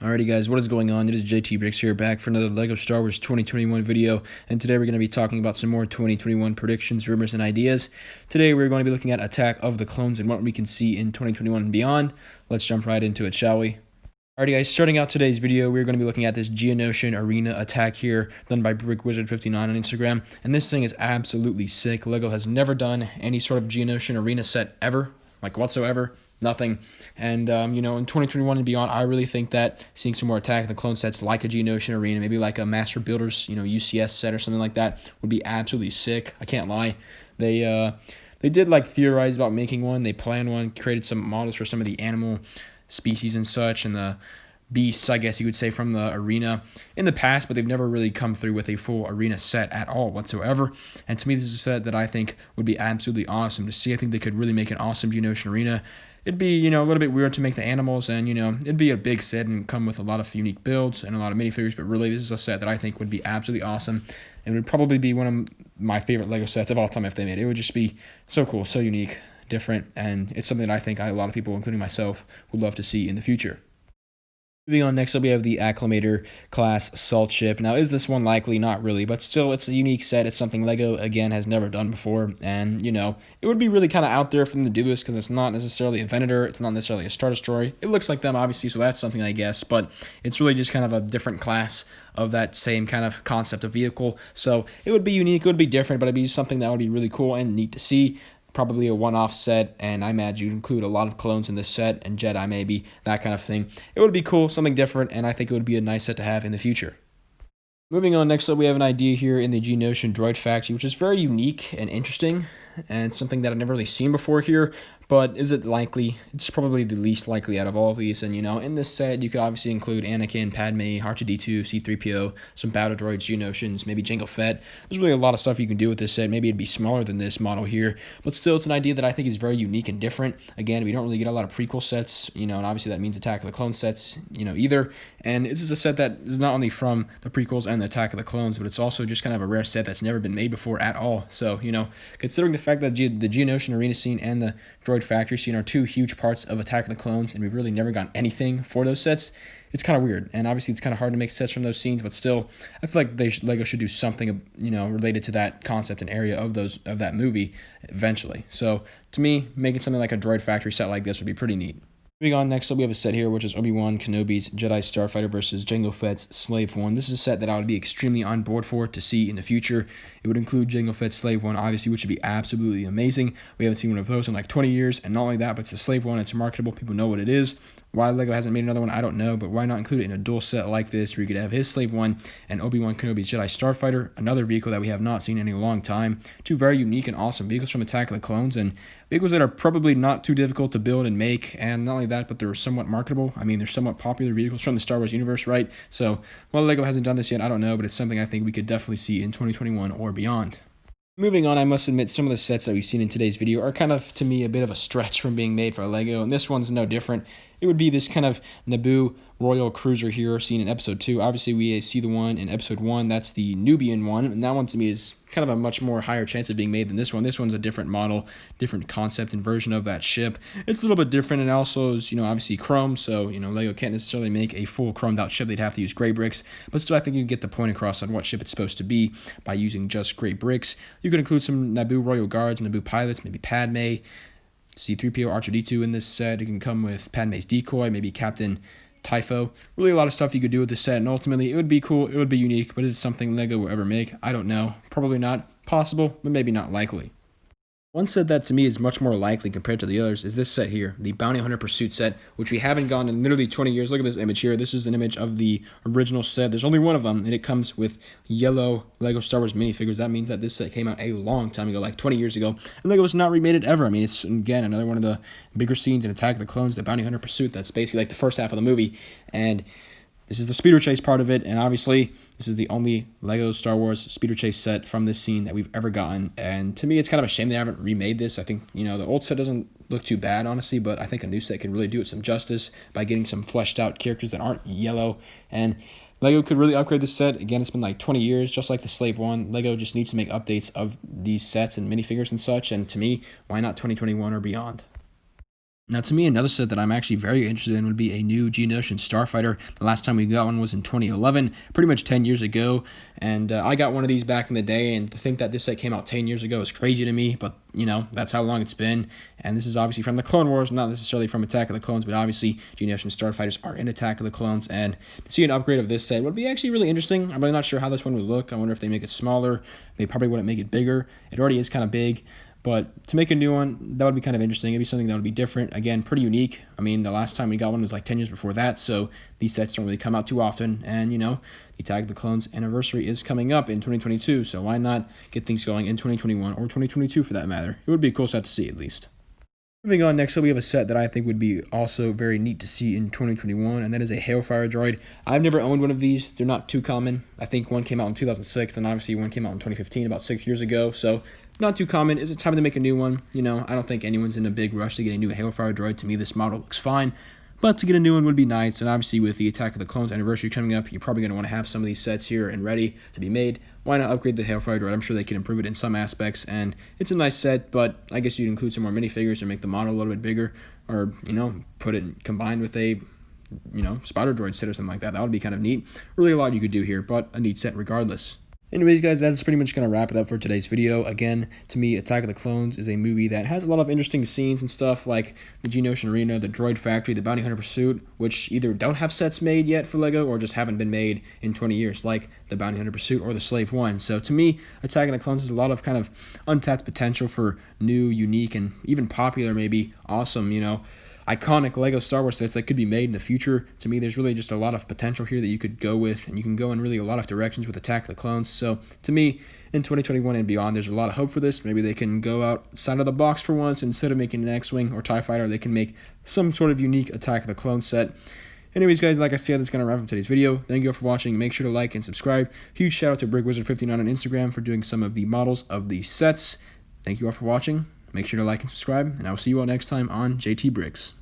Alrighty guys, what is going on? It is JT Bricks here, back for another LEGO Star Wars 2021 video, and today we're going to be talking about some more 2021 predictions, rumors, and ideas. Today we're going to be looking at Attack of the Clones and what we can see in 2021 and beyond. Let's jump right into it, shall we? Alrighty guys, starting out today's video, we're going to be looking at this Geonosian Arena attack here, done by BrickWizard59 on Instagram, and this thing is absolutely sick. LEGO has never done any sort of Geonosian Arena set ever, like whatsoever. Nothing. And, in 2021 and beyond, I really think that seeing some more Attack of the Clone sets like a Geonosian Arena, maybe like a Master Builders, UCS set or something like that, would be absolutely sick. I can't lie. They did, theorize about making one. They planned one, created some models for some of the animal species and such, and the beasts, I guess you could say, from the arena in the past, but they've never really come through with a full arena set at all whatsoever. And to me, this is a set that I think would be absolutely awesome to see. I think they could really make an awesome Geonosian Arena. It'd be, a little bit weird to make the animals, and, it'd be a big set and come with a lot of unique builds and a lot of minifigures, but really, this is a set that I think would be absolutely awesome, and would probably be one of my favorite LEGO sets of all time if they made it. It would just be so cool, so unique, different, and it's something that I think a lot of people, including myself, would love to see in the future. Moving on, next up we have the Acclimator class Salt Ship. Now, is this one likely? Not really, but still, it's a unique set. It's something LEGO, again, has never done before, and, it would be really kind of out there for them to do this, because it's not necessarily a Venator, it's not necessarily a Star Destroyer. It looks like them, obviously, so that's something, I guess, but it's really just kind of a different class of that same kind of concept of vehicle, so it would be unique, it would be different, but it'd be something that would be really cool and neat to see. Probably a one-off set, and I imagine you'd include a lot of clones in this set, and Jedi maybe, that kind of thing. It would be cool, something different, and I think it would be a nice set to have in the future. Moving on, next up we have an idea here in the Geonosian Droid Factory, which is very unique and interesting, and something that I've never really seen before here. But is it likely? It's probably the least likely out of all of these. And, in this set, you could obviously include Anakin, Padme, R2-D2, C-3PO, some battle droids, Geonosians, maybe Jango Fett. There's really a lot of stuff you can do with this set. Maybe it'd be smaller than this model here. But still, it's an idea that I think is very unique and different. Again, we don't really get a lot of prequel sets, and obviously that means Attack of the Clone sets, either. And this is a set that is not only from the prequels and the Attack of the Clones, but it's also just kind of a rare set that's never been made before at all. So, considering the fact that the Geonosian Arena scene and the Droid Factory scene are two huge parts of Attack of the Clones, and we've really never gotten anything for those sets, it's kind of weird. And obviously it's kind of hard to make sets from those scenes, but still, I feel like LEGO should do something, related to that concept and area of that movie eventually. So to me, making something like a Droid Factory set like this would be pretty neat. Moving on, next up we have a set here, which is ObiWan Kenobi's Jedi Starfighter versus Jango Fett's Slave One. This is a set that I would be extremely on board for to see in the future. It would include Jango Fett's Slave One, obviously, which would be absolutely amazing. We haven't seen one of those in like 20 years, and not only that, but it's a Slave One, it's marketable, people know what it is. Why LEGO hasn't made another one, I don't know, but why not include it in a dual set like this, where you could have his Slave One and Obi-Wan Kenobi's Jedi Starfighter, another vehicle that we have not seen in a long time. Two very unique and awesome vehicles from Attack of the Clones, and vehicles that are probably not too difficult to build and make, and not only that, but they're somewhat marketable. I mean, they're somewhat popular vehicles from the Star Wars universe, right? So, while LEGO hasn't done this yet, I don't know, but it's something I think we could definitely see in 2021 or beyond. Moving on, I must admit, some of the sets that we've seen in today's video are kind of, to me, a bit of a stretch from being made for LEGO, and this one's no different. It would be this kind of Naboo Royal Cruiser here, seen in Episode 2. Obviously, we see the one in Episode 1, that's the Nubian one, and that one, to me, is kind of a much more higher chance of being made than this one. This one's a different model, different concept and version of that ship. It's a little bit different, and also is, obviously chrome, so, LEGO can't necessarily make a full chromed out ship. They'd have to use gray bricks, but still, I think you can get the point across on what ship it's supposed to be by using just gray bricks. You could include some Naboo Royal Guards, Naboo pilots, maybe Padme, C-3PO, R2-D2 in this set. It can come with Padme's decoy, maybe Captain Typho. Really a lot of stuff you could do with this set, and ultimately it would be cool, it would be unique, but is it something LEGO will ever make? I don't know. Probably not. Possible, but maybe not likely. One set that to me is much more likely compared to the others is this set here, the Bounty Hunter Pursuit set, which we haven't gone in literally 20 years. Look at this image here. This is an image of the original set. There's only one of them, and it comes with yellow LEGO Star Wars minifigures. That means that this set came out a long time ago, like 20 years ago, and LEGO has not remade it ever. I mean, it's, again, another one of the bigger scenes in Attack of the Clones, the Bounty Hunter Pursuit. That's basically like the first half of the movie, and this is the speeder chase part of it, and obviously this is the only LEGO Star Wars speeder chase set from this scene that we've ever gotten, and to me it's kind of a shame they haven't remade this. I think, the old set doesn't look too bad, honestly, but I think a new set can really do it some justice by getting some fleshed out characters that aren't yellow, and LEGO could really upgrade this set. Again, it's been like 20 years, just like the Slave One. LEGO just needs to make updates of these sets and minifigures and such, and to me, why not 2021 or beyond? Now, to me, another set that I'm actually very interested in would be a new Geonosian Starfighter. The last time we got one was in 2011, pretty much 10 years ago, and I got one of these back in the day, and to think that this set came out 10 years ago is crazy to me, but, you know, that's how long it's been, and this is obviously from the Clone Wars, not necessarily from Attack of the Clones, but obviously Geonosian Starfighters are in Attack of the Clones, and to see an upgrade of this set would be actually really interesting. I'm really not sure how this one would look. I wonder if they make it smaller. They probably wouldn't make it bigger. It already is kind of big. But to make a new one, that would be kind of interesting. It'd be something that would be different. Again, pretty unique. I mean, the last time we got one was like 10 years before that, so these sets don't really come out too often. And, you know, the Attack of the Clones anniversary is coming up in 2022, so why not get things going in 2021 or 2022 for that matter? It would be a cool set to see, at least. Moving on, next up we have a set that I think would be also very neat to see in 2021, and that is a Hailfire droid. I've never owned one of these. They're not too common. I think one came out in 2006, and obviously one came out in 2015, about 6 years ago, so not too common. Is it time to make a new one? You know, I don't think anyone's in a big rush to get a new Hailfire droid. To me, this model looks fine, but to get a new one would be nice, and obviously with the Attack of the Clones anniversary coming up, you're probably going to want to have some of these sets here and ready to be made. Why not upgrade the Hailfire droid? I'm sure they can improve it in some aspects, and it's a nice set, but I guess you'd include some more minifigures or make the model a little bit bigger, or, you know, put it combined with a, you know, Spider Droid set or something like that. That would be kind of neat. Really a lot you could do here, but a neat set regardless. Anyways, guys, that's pretty much going to wrap it up for today's video. Again, to me, Attack of the Clones is a movie that has a lot of interesting scenes and stuff, like the Geonosian Arena, the Droid Factory, the Bounty Hunter Pursuit, which either don't have sets made yet for LEGO or just haven't been made in 20 years, like the Bounty Hunter Pursuit or the Slave One. So to me, Attack of the Clones has a lot of kind of untapped potential for new, unique, and even popular, maybe awesome, you know, iconic LEGO Star Wars sets that could be made in the future. To me, there's really just a lot of potential here that you could go with, and you can go in really a lot of directions with Attack of the Clones. So to me, in 2021 and beyond, there's a lot of hope for this. Maybe they can go outside of the box for once. Instead of making an X-Wing or TIE Fighter, they can make some sort of unique Attack of the Clones set. Anyways, guys, like I said, that's going to wrap up today's video. Thank you all for watching. Make sure to like and subscribe. Huge shout out to BrickWizard59 on Instagram for doing some of the models of these sets. Thank you all for watching. Make sure to like and subscribe, and I will see you all next time on JT Bricks.